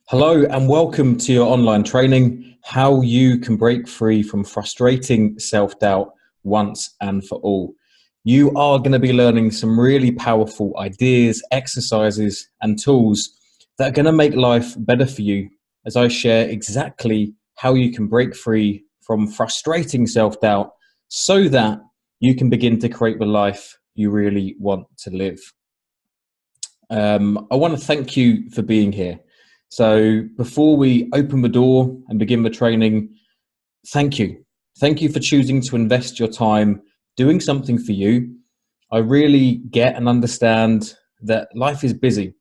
Hello and welcome to your online training, how you can break free from frustrating self-doubt once and for all. You are going to be learning some really powerful ideas, exercises and tools that are going to make life better for you as I share exactly how you can break free from frustrating self-doubt so that you can begin to create the life you really want to live. I want to thank you for being here. So before we open the door and begin the training, thank you. Thank you for choosing to invest your time doing something for you. I really get and understand that life is busy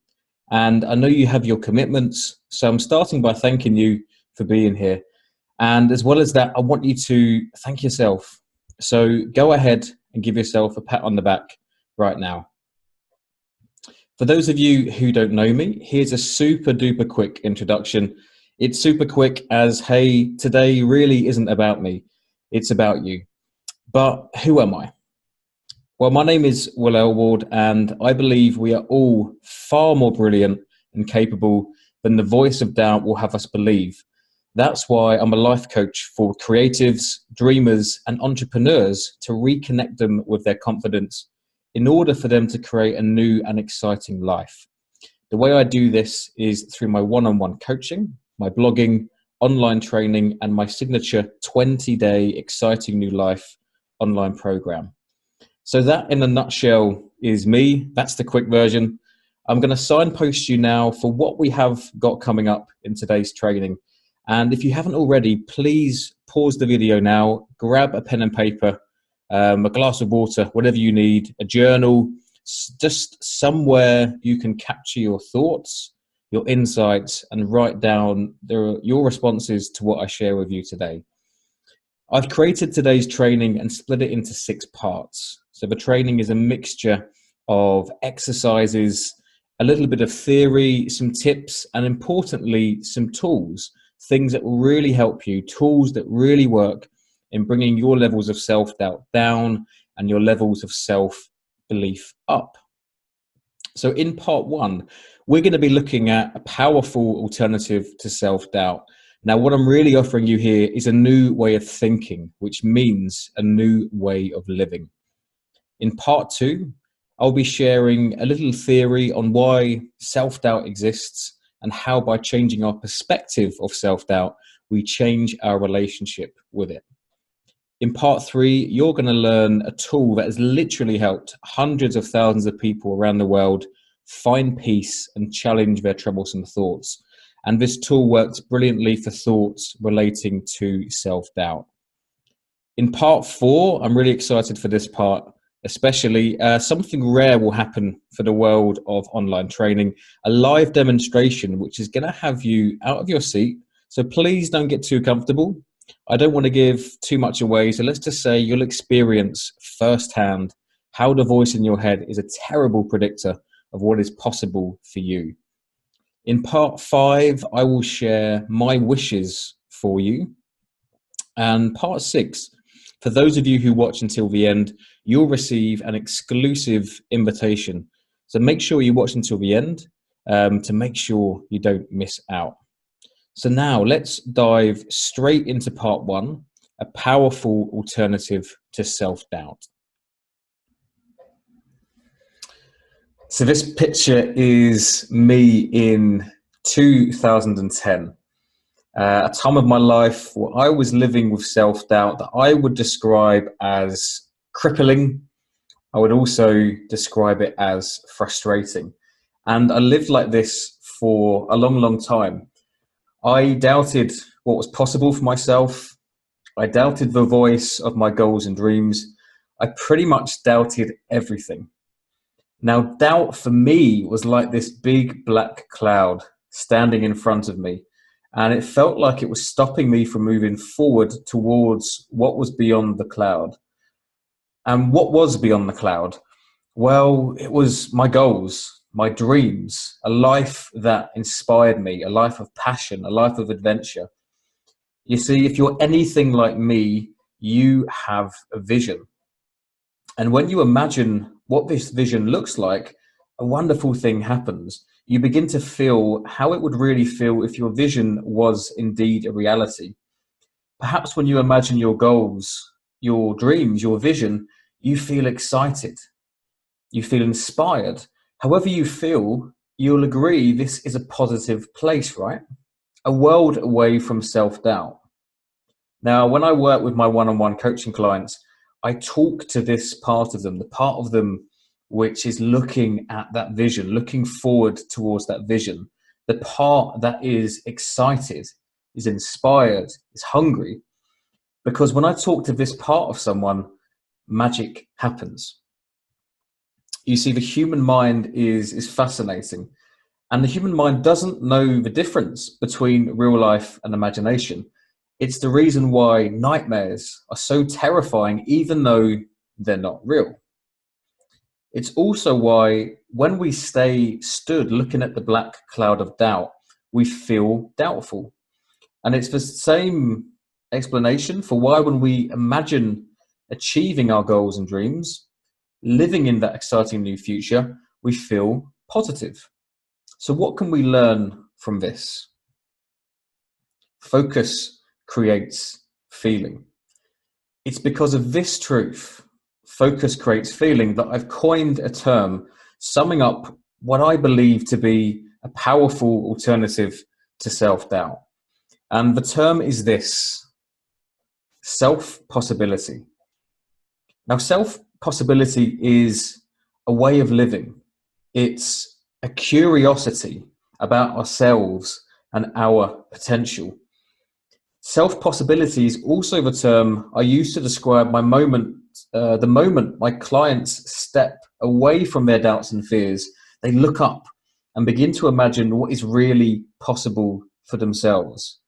and I know you have your commitments. So I'm starting by thanking you for being here. And as well as that, I want you to thank yourself. So go ahead and give yourself a pat on the back right now. For those of you who don't know me, here's a super duper quick introduction. It's super quick as, hey, today really isn't about me. It's about you. But who am I? Well, my name is Will Elward, and I believe we are all far more brilliant and capable than the voice of doubt will have us believe. That's why I'm a life coach for creatives, dreamers, and entrepreneurs to reconnect them with their confidence in order for them to create a new and exciting life. The way I do this is through my one-on-one coaching, my blogging, online training, and my signature 20-day exciting new life online program. So that in a nutshell is me. That's the quick version. I'm going to signpost you now for what we have got coming up in today's training. And if you haven't already, please pause the video now, grab a pen and paper, a glass of water, whatever you need, a journal, just somewhere you can capture your thoughts, your insights, and write down your responses to what I share with you today. I've created today's training and split it into 6 parts. So the training is a mixture of exercises, a little bit of theory, some tips, and importantly, some tools, things that will really help you, tools that really work in bringing your levels of self-doubt down and your levels of self-belief up. So in part 1, we're going to be looking at a powerful alternative to self-doubt. Now, what I'm really offering you here is a new way of thinking, which means a new way of living. In part 2, I'll be sharing a little theory on why self-doubt exists and how by changing our perspective of self-doubt, we change our relationship with it. In part 3, you're going to learn a tool that has literally helped hundreds of thousands of people around the world find peace and challenge their troublesome thoughts. And this tool works brilliantly for thoughts relating to self-doubt. In part 4, I'm really excited for this part, especially something rare will happen for the world of online training, a live demonstration, which is going to have you out of your seat. So please don't get too comfortable. I don't want to give too much away, so let's just say you'll experience firsthand how the voice in your head is a terrible predictor of what is possible for you. In part 5, I will share my wishes for you. And part 6, for those of you who watch until the end, you'll receive an exclusive invitation. So make sure you watch until the end to make sure you don't miss out. So now let's dive straight into part 1, a powerful alternative to self-doubt. So this picture is me in 2010, a time of my life where I was living with self-doubt that I would describe as crippling. I would also describe it as frustrating. And I lived like this for a long, long time. I doubted what was possible for myself. I doubted the voice of my goals and dreams. I pretty much doubted everything. Now, doubt for me was like this big black cloud standing in front of me, and it felt like it was stopping me from moving forward towards what was beyond the cloud. And what was beyond the cloud? Well, it was my goals, my dreams, a life that inspired me, a life of passion, a life of adventure. You see, if you're anything like me, you have a vision. And when you imagine what this vision looks like, a wonderful thing happens. You begin to feel how it would really feel if your vision was indeed a reality. Perhaps when you imagine your goals, your dreams, your vision, you feel excited, you feel inspired. However you feel, you'll agree this is a positive place, right? A world away from self-doubt. Now, when I work with my one-on-one coaching clients, I talk to this part of them, the part of them which is looking at that vision, looking forward towards that vision, the part that is excited, is inspired, is hungry. Because when I talk to this part of someone, magic happens. You see, the human mind is fascinating. And the human mind doesn't know the difference between real life and imagination. It's the reason why nightmares are so terrifying, even though they're not real. It's also why when we stay stood looking at the black cloud of doubt, we feel doubtful. And it's the same explanation for why when we imagine achieving our goals and dreams, living in that exciting new future, we feel positive. So what can we learn from this? Focus creates feeling. It's because of this truth, focus creates feeling, that I've coined a term summing up what I believe to be a powerful alternative to self-doubt. And the term is this: self-possibility. Now, self-possibility is a way of living. It's a curiosity about ourselves and our potential. Self-possibility is also the term I use to describe the moment my clients step away from their doubts and fears. They look up and begin to imagine what is really possible for themselves.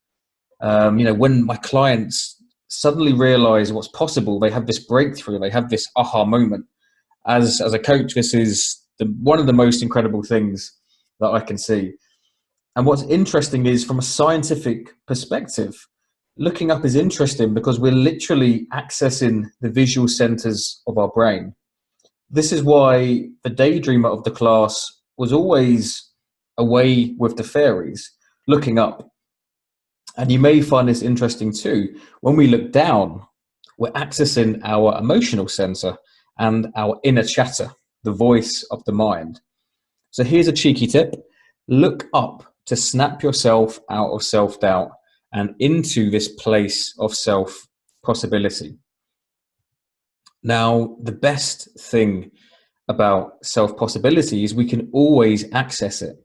When my clients suddenly realize what's possible, they have this breakthrough, they have this aha moment. As a coach, this is one of the most incredible things that I can see. And what's interesting is, from a scientific perspective, looking up is interesting because we're literally accessing the visual centers of our brain. This is why the daydreamer of the class was always away with the fairies, looking up. And you may find this interesting too. When we look down, we're accessing our emotional center and our inner chatter, the voice of the mind. So here's a cheeky tip: look up to snap yourself out of self-doubt and into this place of self-possibility. Now, the best thing about self-possibility is we can always access it.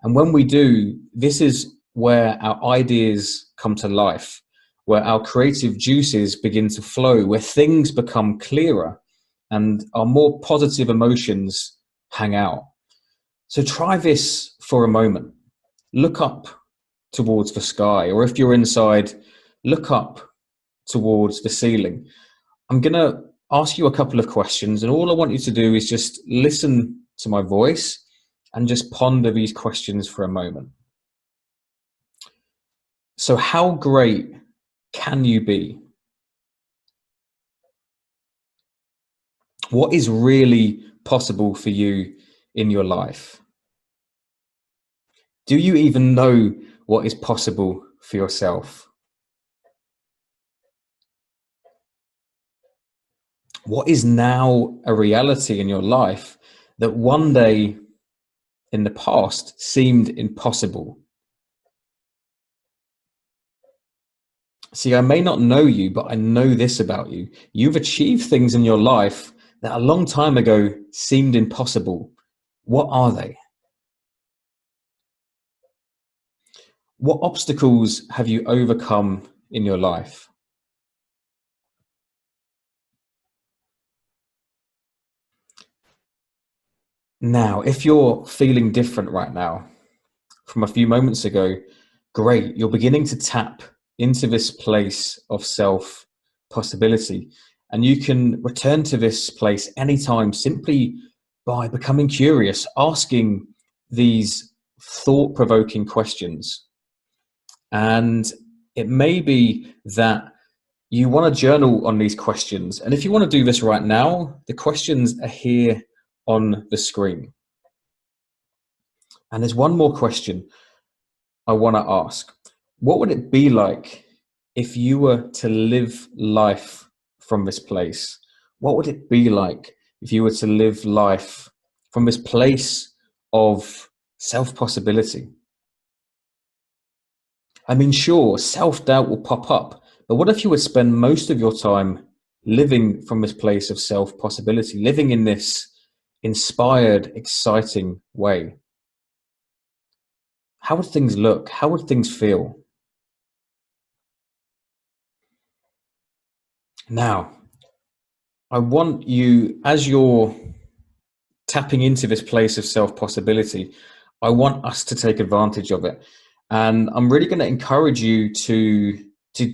And when we do, this is where our ideas come to life, where our creative juices begin to flow, where things become clearer and our more positive emotions hang out. So try this for a moment. Look up towards the sky, or if you're inside, look up towards the ceiling. I'm going to ask you a couple of questions, and all I want you to do is just listen to my voice and just ponder these questions for a moment. So how great can you be? What is really possible for you in your life? Do you even know what is possible for yourself? What is now a reality in your life that one day in the past seemed impossible? See, I may not know you, but I know this about you. You've achieved things in your life that a long time ago seemed impossible. What are they? What obstacles have you overcome in your life? Now, if you're feeling different right now from a few moments ago, great. You're beginning to tap into this place of self-possibility. And you can return to this place anytime simply by becoming curious, asking these thought-provoking questions. And it may be that you want to journal on these questions. And if you want to do this right now, the questions are here on the screen. And there's one more question I want to ask. What would it be like if you were to live life from this place? What would it be like if you were to live life from this place of self-possibility? I mean, sure, self-doubt will pop up, but what if you would spend most of your time living from this place of self-possibility, living in this inspired, exciting way? How would things look? How would things feel? Now, I want you, as you're tapping into this place of self-possibility, I want us to take advantage of it. And I'm really going to encourage you to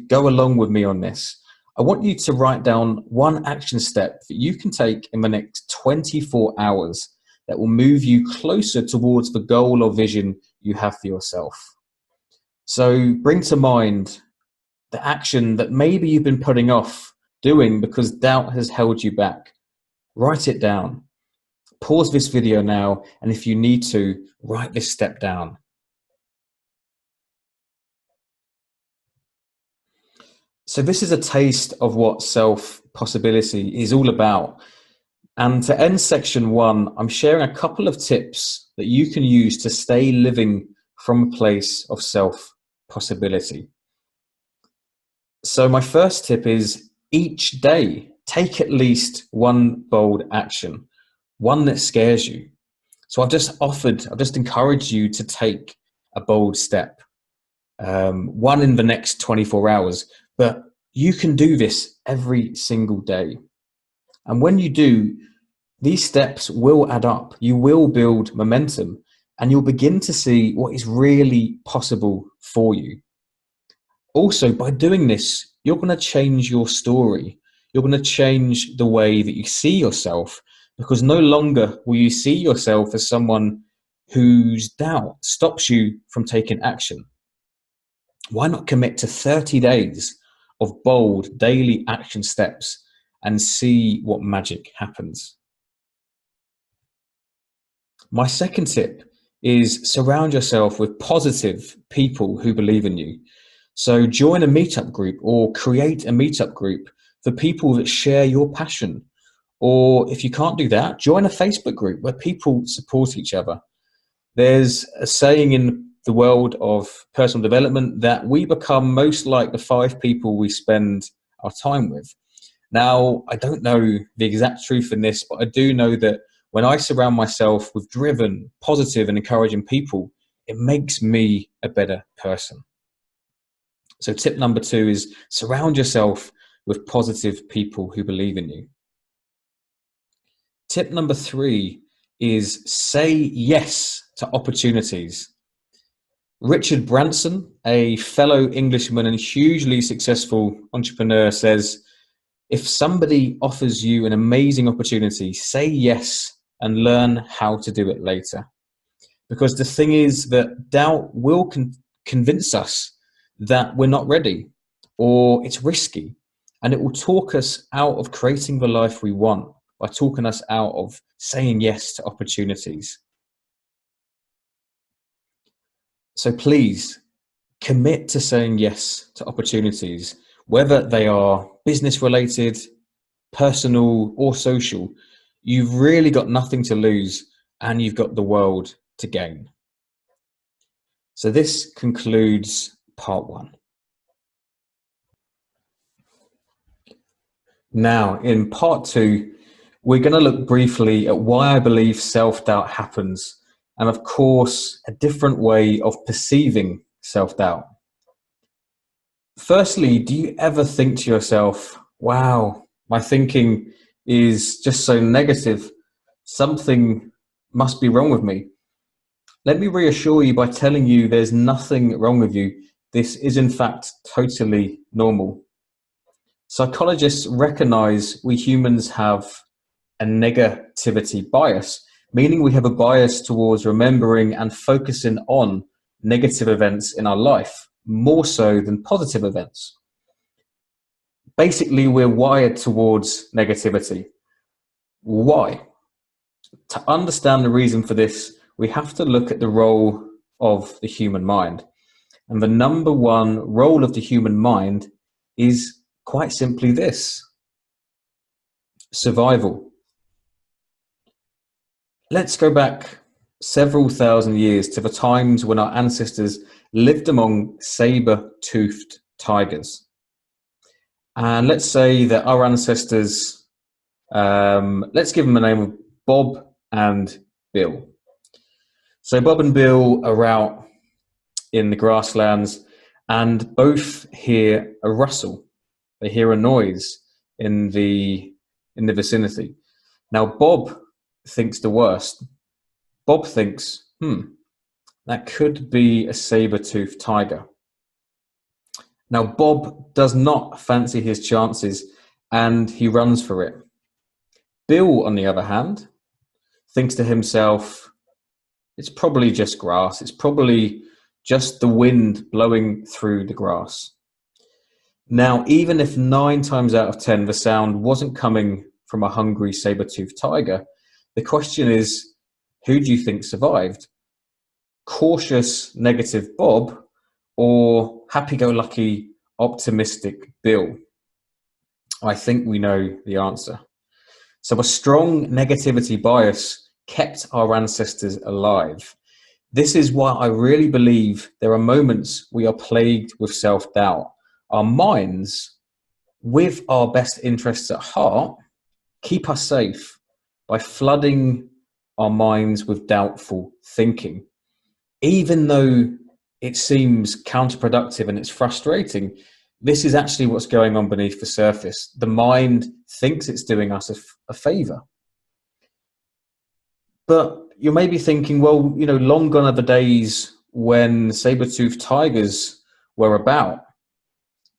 go along with me on this. I want you to write down one action step that you can take in the next 24 hours that will move you closer towards the goal or vision you have for yourself. So bring to mind the action that maybe you've been putting off doing because doubt has held you back. Write it down. Pause this video now, and if you need to, write this step down. So this is a taste of what self-possibility is all about. And to end section 1, I'm sharing a couple of tips that you can use to stay living from a place of self-possibility. So my first tip is each day, take at least one bold action, one that scares you. So I've just encouraged you to take a bold step, one in the next 24 hours, but you can do this every single day. And when you do, these steps will add up. You will build momentum and you'll begin to see what is really possible for you. Also, by doing this, you're going to change your story. You're going to change the way that you see yourself, because no longer will you see yourself as someone whose doubt stops you from taking action. Why not commit to 30 days of bold daily action steps and see what magic happens? My second tip is surround yourself with positive people who believe in you. So join a meetup group or create a meetup group for people that share your passion. Or if you can't do that, join a Facebook group where people support each other. There's a saying in the world of personal development that we become most like the 5 people we spend our time with. Now, I don't know the exact truth in this, but I do know that when I surround myself with driven, positive, and encouraging people, it makes me a better person. So tip number 2 is surround yourself with positive people who believe in you. Tip number 3 is say yes to opportunities. Richard Branson, a fellow Englishman and hugely successful entrepreneur, says, if somebody offers you an amazing opportunity, say yes and learn how to do it later. Because the thing is that doubt will convince us that we're not ready or it's risky, and it will talk us out of creating the life we want by talking us out of saying yes to opportunities. So please commit to saying yes to opportunities, whether they are business related, personal, or social. You've really got nothing to lose and you've got the world to gain. So this concludes part 1. Now, in part 2, we're going to look briefly at why I believe self-doubt happens, and of course, a different way of perceiving self-doubt. Firstly, do you ever think to yourself, wow, my thinking is just so negative, something must be wrong with me? Let me reassure you by telling you there's nothing wrong with you. This is in fact totally normal. Psychologists recognize we humans have a negativity bias, meaning we have a bias towards remembering and focusing on negative events in our life, more so than positive events. Basically, we're wired towards negativity. Why? To understand the reason for this, we have to look at the role of the human mind. And the number one role of the human mind is quite simply this: survival. Let's go back several thousand years to the times when our ancestors lived among saber-toothed tigers. And let's say that our ancestors, let's give them the name of Bob and Bill. So Bob and Bill are out in the grasslands and both hear a rustle. They hear a noise in the vicinity. Now Bob thinks the worst. Bob thinks, that could be a saber-toothed tiger. Now Bob does not fancy his chances and he runs for it. Bill, on the other hand, thinks to himself, it's probably just grass. It's probably just the wind blowing through the grass. Now, even if 9 times out of 10 the sound wasn't coming from a hungry saber-toothed tiger, the question is, who do you think survived? Cautious, negative Bob or happy-go-lucky, optimistic Bill? I think we know the answer. So a strong negativity bias kept our ancestors alive. This is why I really believe there are moments we are plagued with self-doubt. Our minds, with our best interests at heart, keep us safe by flooding our minds with doubtful thinking. Even though it seems counterproductive and it's frustrating, this is actually what's going on beneath the surface. The mind thinks it's doing us a favor. But you may be thinking, well, long gone are the days when saber-toothed tigers were about.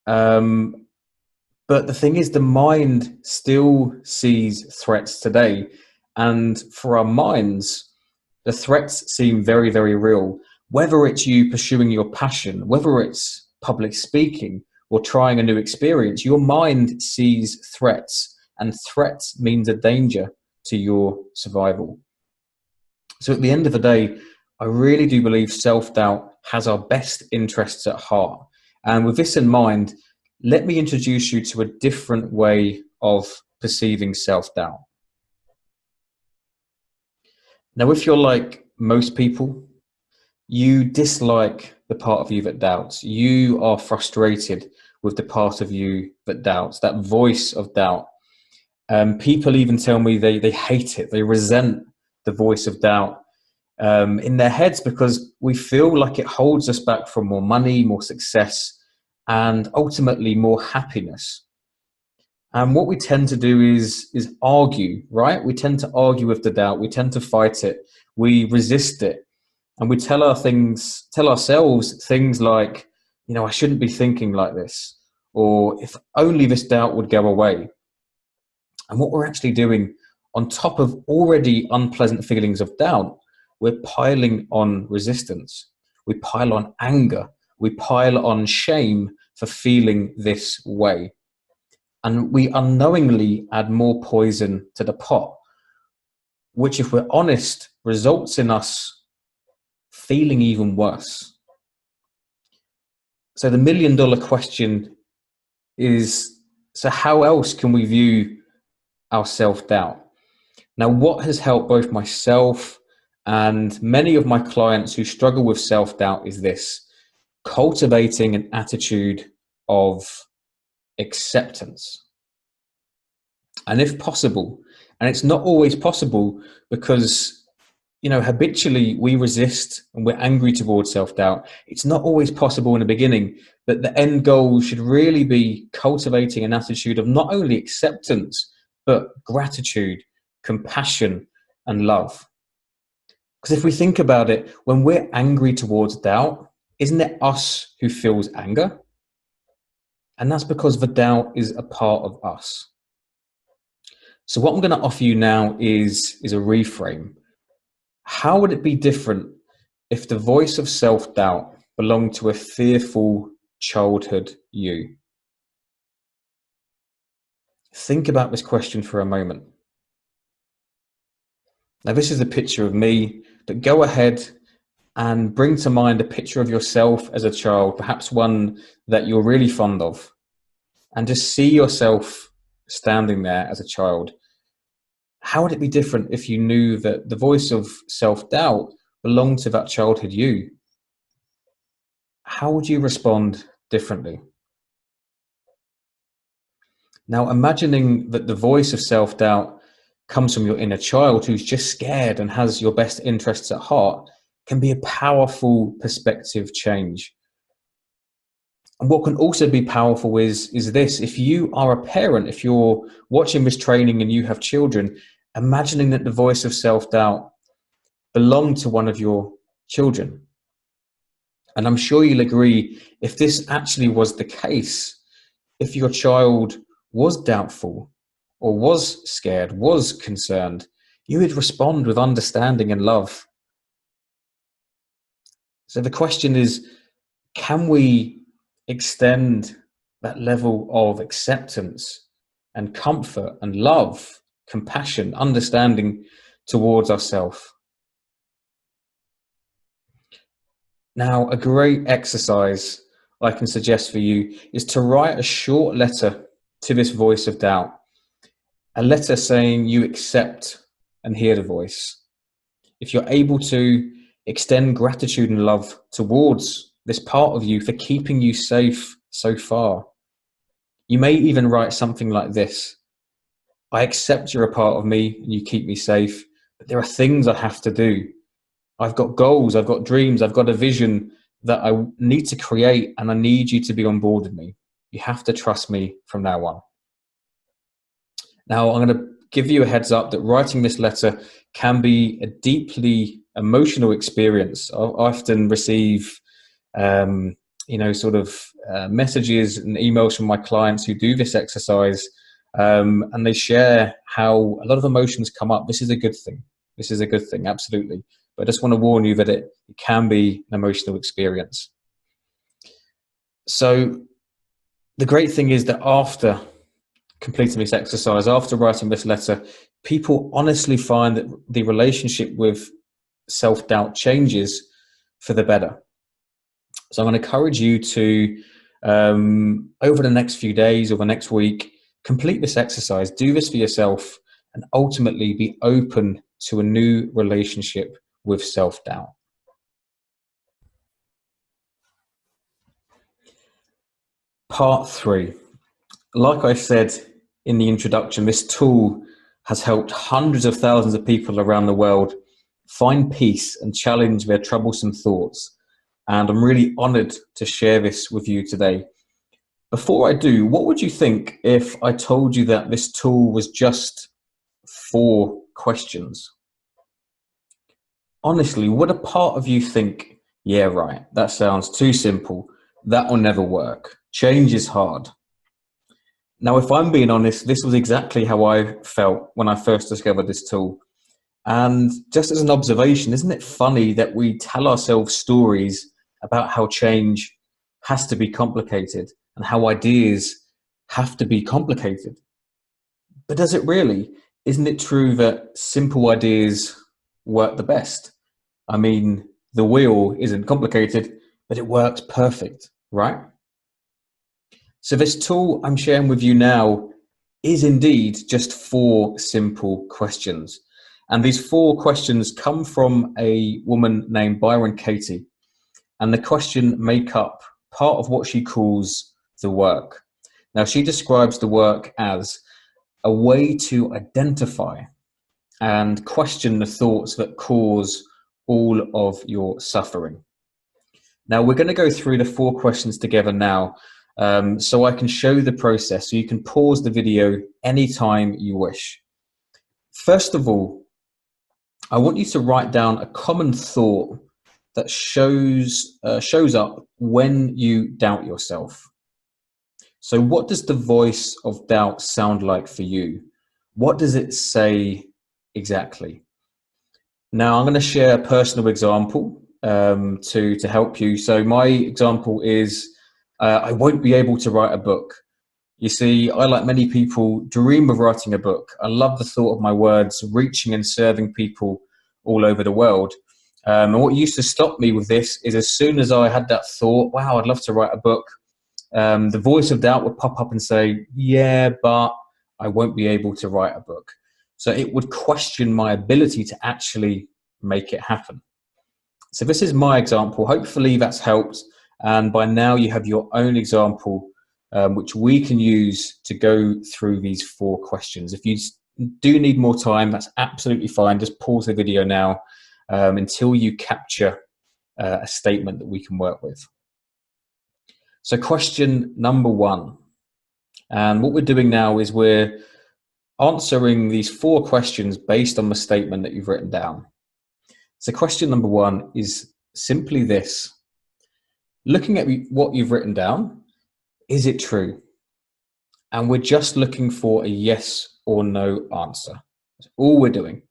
But the thing is, the mind still sees threats today. And for our minds, the threats seem very, very real. Whether it's you pursuing your passion, whether it's public speaking or trying a new experience, your mind sees threats, and threats means a danger to your survival. So at the end of the day, I really do believe self-doubt has our best interests at heart. And with this in mind, let me introduce you to a different way of perceiving self-doubt. Now, if you're like most people, you dislike the part of you that doubts. You are frustrated with the part of you that doubts, that voice of doubt. People even tell me they hate it. They resent the voice of doubt in their heads because we feel like it holds us back from more money, more success, and ultimately more happiness. And what we tend to do is argue, right? We tend to argue with the doubt. We tend to fight it. We resist it. And we tell ourselves things like, I shouldn't be thinking like this, or if only this doubt would go away. And what we're actually doing, on top of already unpleasant feelings of doubt, we're piling on resistance. We pile on anger. We pile on shame for feeling this way. And we unknowingly add more poison to the pot, which, if we're honest, results in us feeling even worse. So the $1 million question is, so how else can we view our self-doubt? Now, what has helped both myself and many of my clients who struggle with self-doubt is this: cultivating an attitude of acceptance. And if possible, and it's not always possible because habitually we resist and we're angry towards self-doubt. It's not always possible in the beginning, but the end goal should really be cultivating an attitude of not only acceptance, but gratitude, compassion, and love. Because if we think about it, when we're angry towards doubt, isn't it us who feels anger? And that's because the doubt is a part of us. So what I'm going to offer you now is a reframe. How would it be different if the voice of self-doubt belonged to a fearful childhood you? Think about this question for a moment. Now, this is a picture of me but go ahead and bring to mind a picture of yourself as a child, perhaps one that you're really fond of, and just see yourself standing there as a child. How would it be different if you knew that the voice of self-doubt belonged to that childhood you? How would you respond differently? Now, imagining that the voice of self-doubt comes from your inner child who's just scared and has your best interests at heart can be a powerful perspective change. And what can also be powerful is this: if you are a parent, if you're watching this training and you have children, imagining that the voice of self-doubt belonged to one of your children. And I'm sure you'll agree, if this actually was the case, if your child was doubtful or was scared, was concerned, you would respond with understanding and love. So the question is, can we extend that level of acceptance and comfort and love, compassion, understanding towards ourselves? Now, a great exercise I can suggest for you is to write a short letter to this voice of doubt, a letter saying you accept and hear the voice. If you're able to, extend gratitude and love towards this part of you for keeping you safe so far. You may even write something like this: I accept you're a part of me and you keep me safe, but there are things I have to do. I've got goals, I've got dreams, I've got a vision that I need to create, and I need you to be on board with me. You have to trust me from now on. Now, I'm going to give you a heads up that writing this letter can be a deeply emotional experience. I often receive, messages and emails from my clients who do this exercise, and they share how a lot of emotions come up. This is a good thing. This is a good thing, absolutely. But I just want to warn you that it can be an emotional experience. So the great thing is that after completing this exercise, after writing this letter, people honestly find that the relationship with self-doubt changes for the better. So I'm going to encourage you to, over the next few days or the next week, complete this exercise, do this for yourself, and ultimately be open to a new relationship with self-doubt. Part 3. Like I said in the introduction, this tool has helped hundreds of thousands of people around the world find peace and challenge their troublesome thoughts. And I'm really honored to share this with you today. Before I do, what would you think if I told you that this tool was just 4 questions? Honestly, would a part of you think, yeah, right, that sounds too simple, that will never work, change is hard? Now, if I'm being honest, this was exactly how I felt when I first discovered this tool. And just as an observation, isn't it funny that we tell ourselves stories about how change has to be complicated and how ideas have to be complicated? But does it really? Isn't it true that simple ideas work the best? I mean, the wheel isn't complicated, but it works perfect, right? So this tool I'm sharing with you now is indeed just 4 simple questions. And these 4 questions come from a woman named Byron Katie. And the question make up part of what she calls the work. Now, she describes the work as a way to identify and question the thoughts that cause all of your suffering. Now, we're going to go through the 4 questions together now, so I can show the process, so you can pause the video anytime you wish. First of all, I want you to write down a common thought that shows up when you doubt yourself. So what does the voice of doubt sound like for you? What does it say exactly? Now, I'm going to share a personal example to help you. So my example is, I won't be able to write a book. You see, I, like many people, dream of writing a book. I love the thought of my words reaching and serving people all over the world. And what used to stop me with this is as soon as I had that thought, wow, I'd love to write a book, the voice of doubt would pop up and say, yeah, but I won't be able to write a book. So it would question my ability to actually make it happen. So this is my example. Hopefully that's helped. And by now you have your own example, which we can use to go through these 4 questions. If you do need more time, that's absolutely fine. Just pause the video now until you capture a statement that we can work with. So question number 1. And what we're doing now is we're answering these 4 questions based on the statement that you've written down. So question number 1 is simply this. Looking at what you've written down, is it true? And we're just looking for a yes or no answer. That's all we're doing.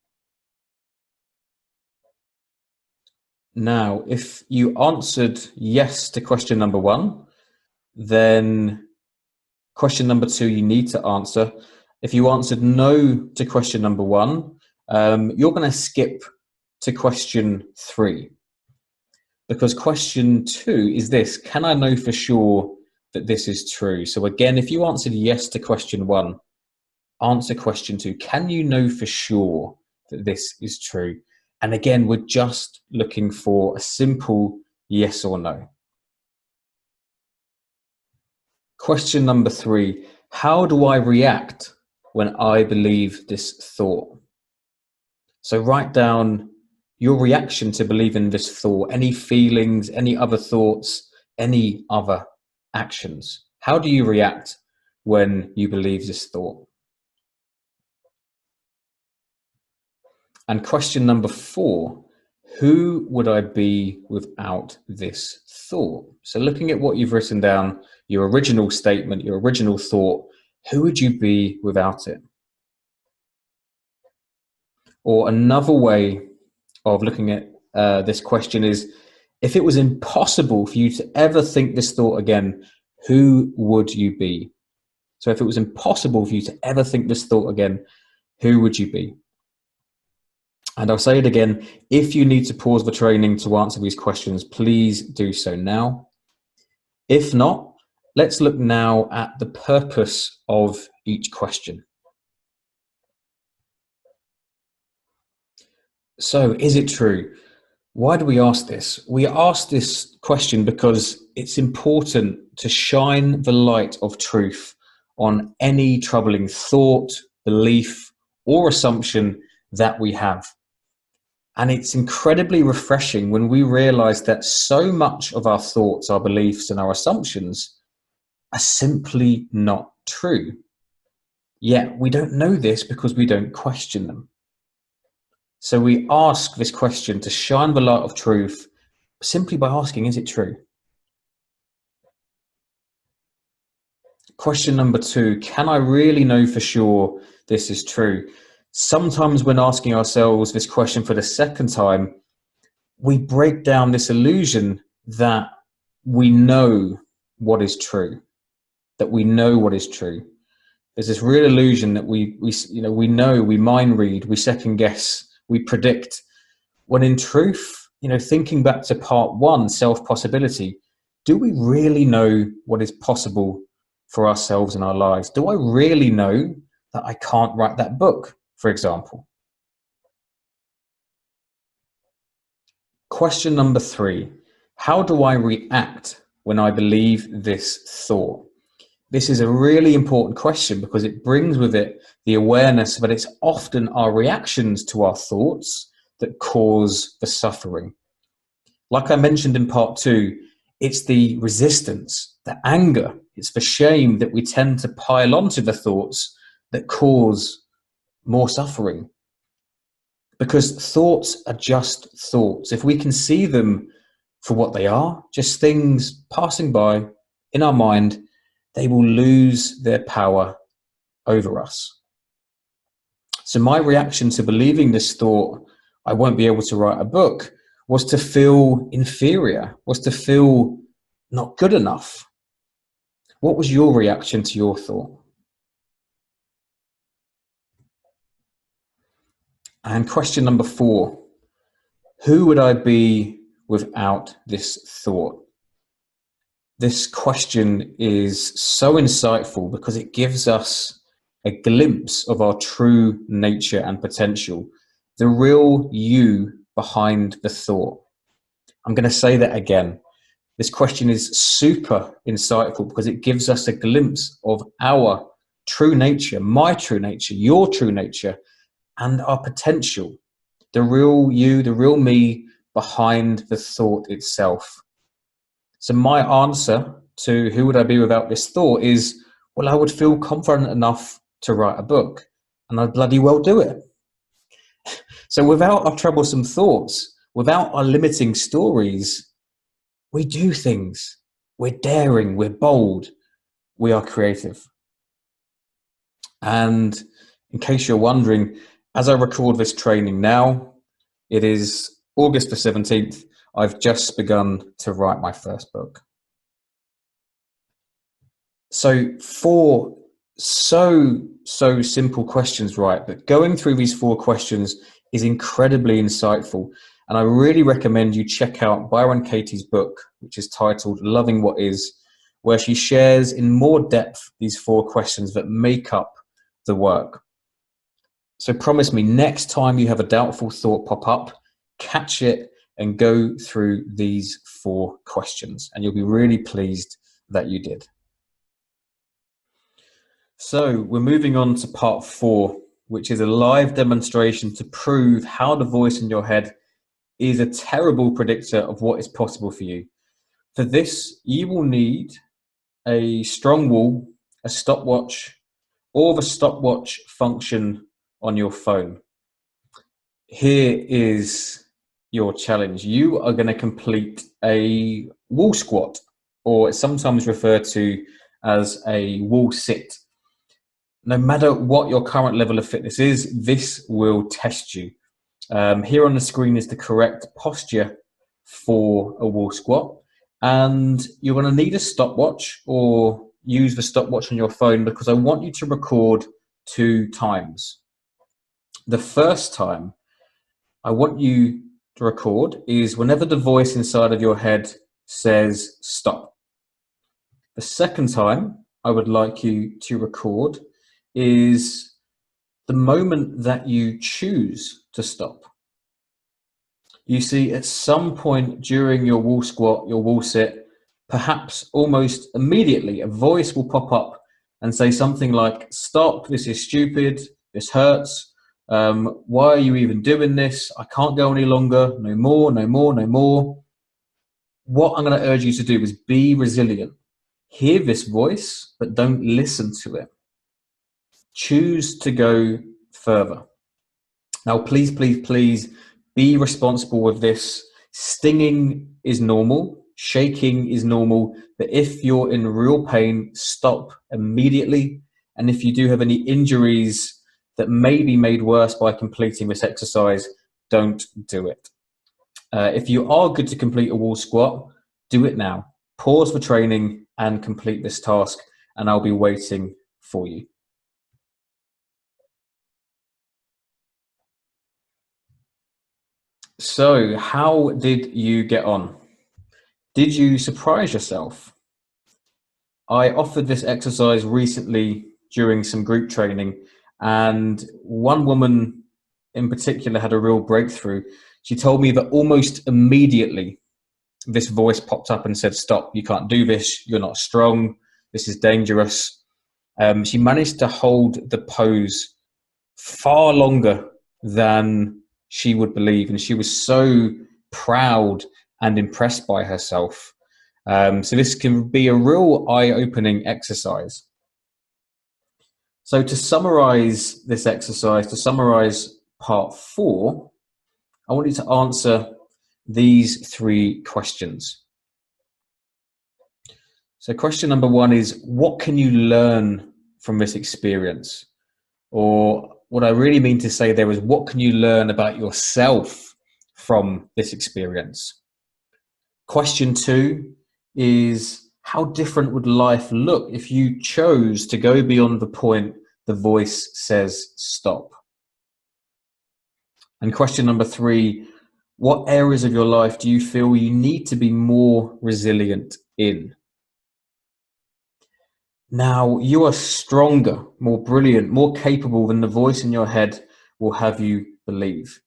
Now, if you answered yes to question number 1, then question number 2 you need to answer. If you answered no to question number 1, you're going to skip to question 3. Because question 2 is this: can I know for sure that this is true? So again, if you answered yes to question 1, answer question 2. Can you know for sure that this is true? And again, we're just looking for a simple yes or no. Question number 3, how do I react when I believe this thought? So write down your reaction to believing this thought, any feelings, any other thoughts, any other actions. How do you react when you believe this thought? And question number 4, who would I be without this thought? So looking at what you've written down, your original statement, your original thought, who would you be without it? Or another way of looking at this question is, if it was impossible for you to ever think this thought again, who would you be? So if it was impossible for you to ever think this thought again, who would you be? And I'll say it again, if you need to pause the training to answer these questions, please do so now. If not, let's look now at the purpose of each question. So, is it true? Why do we ask this? We ask this question because it's important to shine the light of truth on any troubling thought, belief, or assumption that we have. And it's incredibly refreshing when we realize that so much of our thoughts, our beliefs, and our assumptions are simply not true. Yet we don't know this because we don't question them. So we ask this question to shine the light of truth simply by asking, is it true? Question number 2, can I really know for sure this is true? Sometimes when asking ourselves this question for the second time, we break down this illusion that we know what is true, that we know what is true. There's this real illusion that we know, we mind read, we second guess, we predict, when in truth, thinking back to part 1, self-possibility, do we really know what is possible for ourselves in our lives? Do I really know that I can't write that book, for example? Question number 3, how do I react when I believe this thought? This is a really important question because it brings with it the awareness that it's often our reactions to our thoughts that cause the suffering. Like I mentioned in part 2, it's the resistance, the anger, it's the shame that we tend to pile onto the thoughts that cause more suffering. Because thoughts are just thoughts. If we can see them for what they are, just things passing by in our mind, they will lose their power over us. So my reaction to believing this thought, I won't be able to write a book, was to feel inferior, was to feel not good enough. What was your reaction to your thought? And question number 4, Who would I be without this thought? This question is so insightful because it gives us a glimpse of our true nature and potential, the real you behind the thought. I'm going to say that again. This question is super insightful because it gives us a glimpse of our true nature, my true nature, your true nature, and our potential, the real you, the real me behind the thought itself. So my answer to who would I be without this thought is, well, I would feel confident enough to write a book, and I'd bloody well do it. So without our troublesome thoughts, without our limiting stories, we do things. We're daring, we're bold, we are creative. And in case you're wondering, as I record this training now, it is August the 17th. I've just begun to write my first book. So 4 so simple questions, right? But going through these 4 questions is incredibly insightful. And I really recommend you check out Byron Katie's book, which is titled Loving What Is, where she shares in more depth these 4 questions that make up the work. So promise me, next time you have a doubtful thought pop up, catch it and go through these 4 questions, and you'll be really pleased that you did. So we're moving on to part 4, which is a live demonstration to prove how the voice in your head is a terrible predictor of what is possible for you. For this, you will need a strong wall, a stopwatch, or the stopwatch function on your phone. Here is your challenge. You are going to complete a wall squat, or it's sometimes referred to as a wall sit. No matter what your current level of fitness is, this will test you. Here on the screen is the correct posture for a wall squat, and you're going to need a stopwatch or use the stopwatch on your phone because I want you to record 2 times. The first time I want you to record is whenever the voice inside of your head says stop. The second time I would like you to record is the moment that you choose to stop. You see, at some point during your wall squat, your wall sit, perhaps almost immediately, a voice will pop up and say something like, stop, this is stupid, this hurts, why are you even doing this? I can't go any longer, no more, no more, no more. What I'm going to urge you to do is be resilient. Hear this voice, but don't listen to it. Choose to go further. Now, please, please, please be responsible with this. Stinging is normal. Shaking is normal. But if you're in real pain, stop immediately. And if you do have any injuries that may be made worse by completing this exercise, don't do it. If you are good to complete a wall squat, do it now. Pause the training and complete this task, and I'll be waiting for you. So, how did you get on? Did you surprise yourself? I offered this exercise recently during some group training, and one woman in particular had a real breakthrough. She told me that almost immediately this voice popped up and said, stop, you can't do this, you're not strong, this is dangerous. She managed to hold the pose far longer than she would believe, and she was so proud and impressed by herself. So this can be a real eye-opening exercise. So to summarize this exercise, to summarize part 4, I want you to answer these 3 questions. So question number 1 is, what can you learn from this experience? Or what I really mean to say there is, what can you learn about yourself from this experience? Question 2 is, how different would life look if you chose to go beyond the point the voice says stop? And question number 3, What areas of your life do you feel you need to be more resilient in? Now, you are stronger, more brilliant, more capable than the voice in your head will have you believe.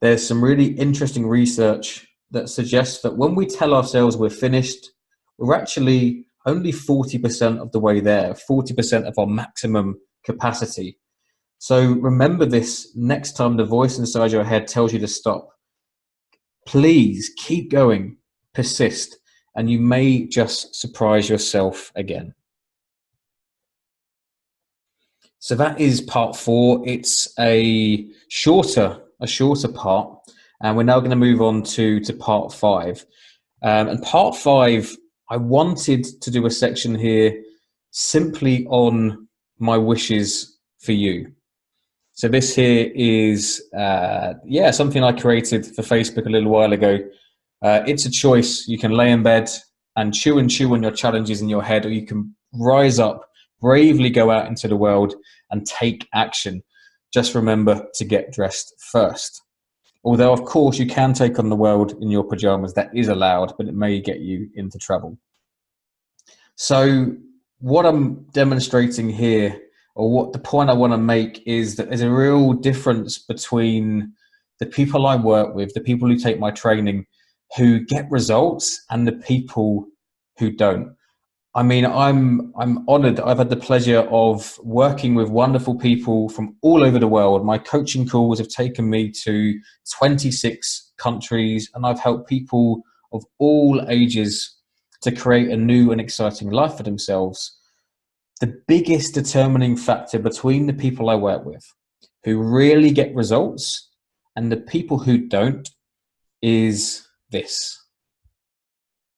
There's some really interesting research that suggests that when we tell ourselves we're finished, we're actually only 40% of the way there, 40% of our maximum capacity. So remember this next time the voice inside your head tells you to stop. Please keep going, persist, and you may just surprise yourself again. So that is part 4. It's a shorter part, and we're now going to move on to part 5. And part 5, I wanted to do a section here simply on my wishes for you. So this here is something I created for Facebook a little while ago. It's a choice. You can lay in bed and chew on your challenges in your head, or you can rise up, bravely go out into the world and take action. Just remember to get dressed first. Although, of course, you can take on the world in your pajamas. That is allowed, but it may get you into trouble. So what I'm demonstrating here, or what the point I want to make, is that there's a real difference between the people I work with, the people who take my training, who get results, and the people who don't. I mean, I'm honored. I've had the pleasure of working with wonderful people from all over the world. My coaching calls have taken me to 26 countries, and I've helped people of all ages to create a new and exciting life for themselves. The biggest determining factor between the people I work with who really get results and the people who don't is this: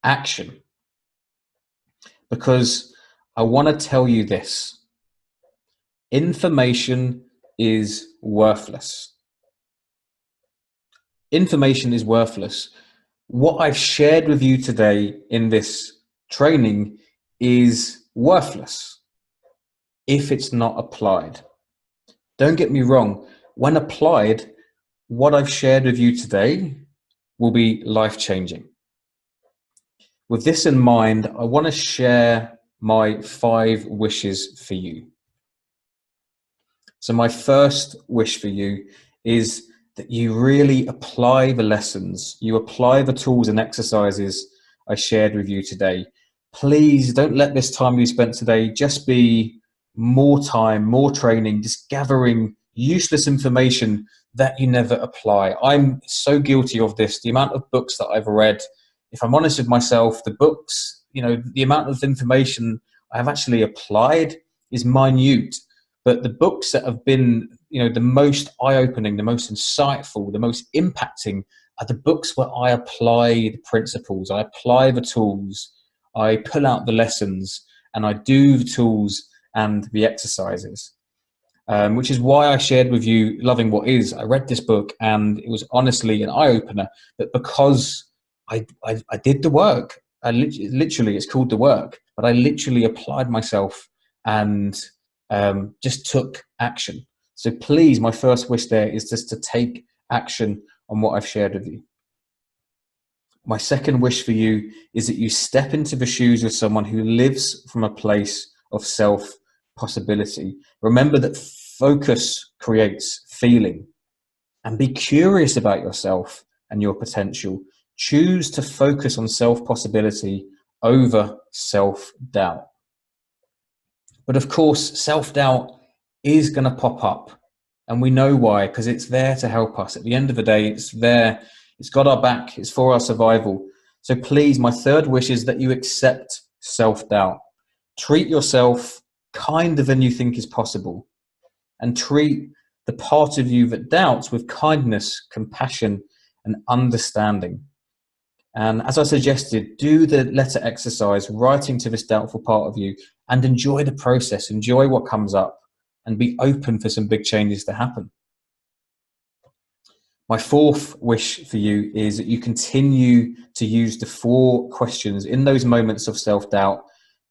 action. Because I want to tell you this: information is worthless. Information is worthless. What I've shared with you today in this training is worthless if it's not applied. Don't get me wrong. When applied, what I've shared with you today will be life-changing. With this in mind, I want to share my 5 wishes for you. So my first wish for you is that you really apply the lessons, you apply the tools and exercises I shared with you today. Please don't let this time you spent today just be more time, more training, just gathering useless information that you never apply. I'm so guilty of this. The amount of books that I've read, if I'm honest with myself, the books, the amount of information I have actually applied is minute. But the books that have been, the most eye-opening, the most insightful, the most impacting are the books where I apply the principles, I apply the tools, I pull out the lessons, and I do the tools and the exercises. Which is why I shared with you Loving What Is. I read this book and it was honestly an eye-opener, but because I did the work, literally it's called The Work, but I literally applied myself and just took action. So please, my first wish there is just to take action on what I've shared with you. My second wish for you is that you step into the shoes of someone who lives from a place of self-possibility. Remember that focus creates feeling, and be curious about yourself and your potential. Choose to focus on self-possibility over self-doubt. But of course, self-doubt is going to pop up, and we know why, because it's there to help us. At the end of the day, it's there. It's got our back. It's for our survival. So please, my third wish is that you accept self-doubt. Treat yourself kinder than you think is possible, and treat the part of you that doubts with kindness, compassion, and understanding. And as I suggested, do the letter exercise, writing to this doubtful part of you, and enjoy the process, enjoy what comes up, and be open for some big changes to happen. My fourth wish for you is that you continue to use the 4 questions in those moments of self-doubt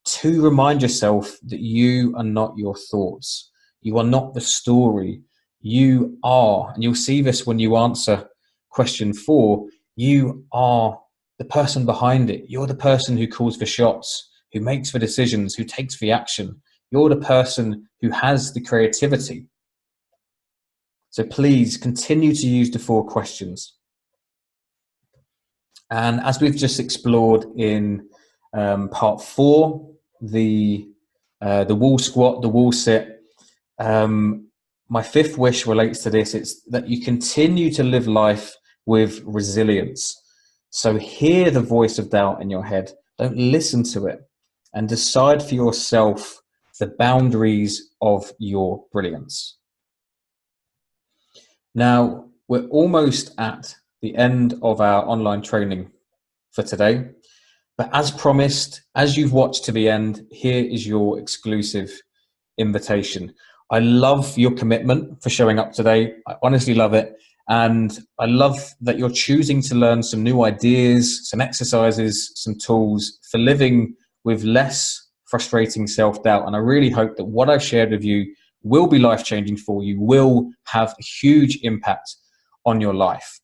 to remind yourself that you are not your thoughts. You are not the story. You are, and you'll see this when you answer question 4, you are the person behind it. You're the person who calls for shots, who makes the decisions, who takes the action. You're the person who has the creativity. So please continue to use the 4 questions. And as we've just explored in part 4, the wall squat, the wall sit, my 5th wish relates to this. It's that you continue to live life with resilience. So hear the voice of doubt in your head. Don't listen to it, and decide for yourself the boundaries of your brilliance. Now, we're almost at the end of our online training for today. But as promised, as you've watched to the end, here is your exclusive invitation. I love your commitment for showing up today. I honestly love it. And I love that you're choosing to learn some new ideas, some exercises, some tools for living with less frustrating self-doubt. And I really hope that what I've shared with you will be life-changing for you, will have a huge impact on your life,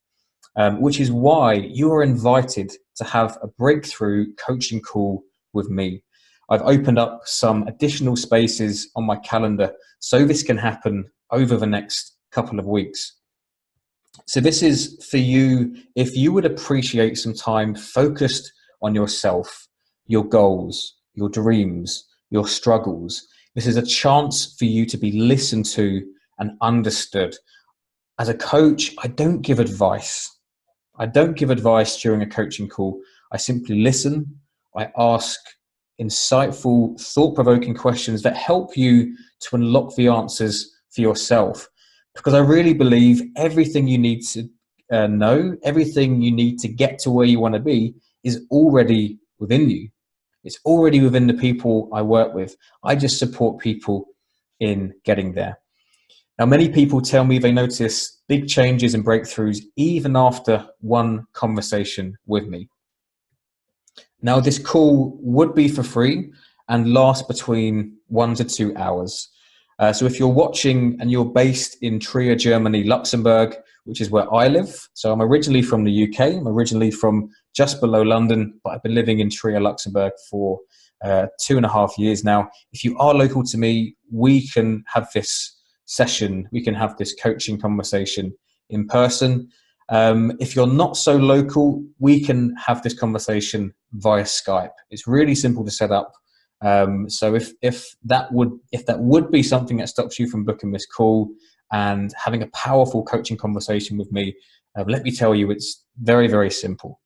which is why you are invited to have a breakthrough coaching call with me. I've opened up some additional spaces on my calendar so this can happen over the next couple of weeks. So this is for you if you would appreciate some time focused on yourself, your goals, your dreams, your struggles. This is a chance for you to be listened to and understood. As a coach, I don't give advice. I don't give advice during a coaching call. I simply listen. I ask insightful, thought-provoking questions that help you to unlock the answers for yourself. Because I really believe everything you need to know, everything you need to get to where you want to be is already within you. It's already within the people I work with. I just support people in getting there. Now, many people tell me they notice big changes and breakthroughs even after one conversation with me. Now, this call would be for free and last between 1 to 2 hours. So if you're watching and you're based in Trier, Germany, Luxembourg, which is where I live. So I'm originally from the UK. I'm originally from just below London, but I've been living in Trier, Luxembourg for 2.5 years now. If you are local to me, we can have this session. We can have this coaching conversation in person. If you're not so local, we can have this conversation via Skype. It's really simple to set up. So if that would be something that stops you from booking this call and having a powerful coaching conversation with me, let me tell you, it's very, very simple.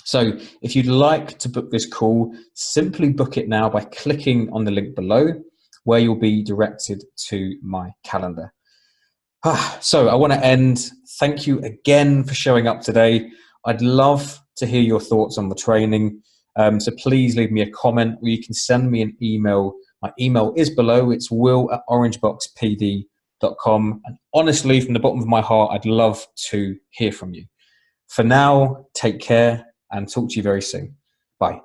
So if you'd like to book this call, simply book it now by clicking on the link below, where you'll be directed to my calendar. So I want to end. Thank you again for showing up today. I'd love to hear your thoughts on the training. So please leave me a comment, or you can send me an email. My email is below. It's will@orangeboxpd.com. And honestly, from the bottom of my heart, I'd love to hear from you. For now, take care and talk to you very soon. Bye.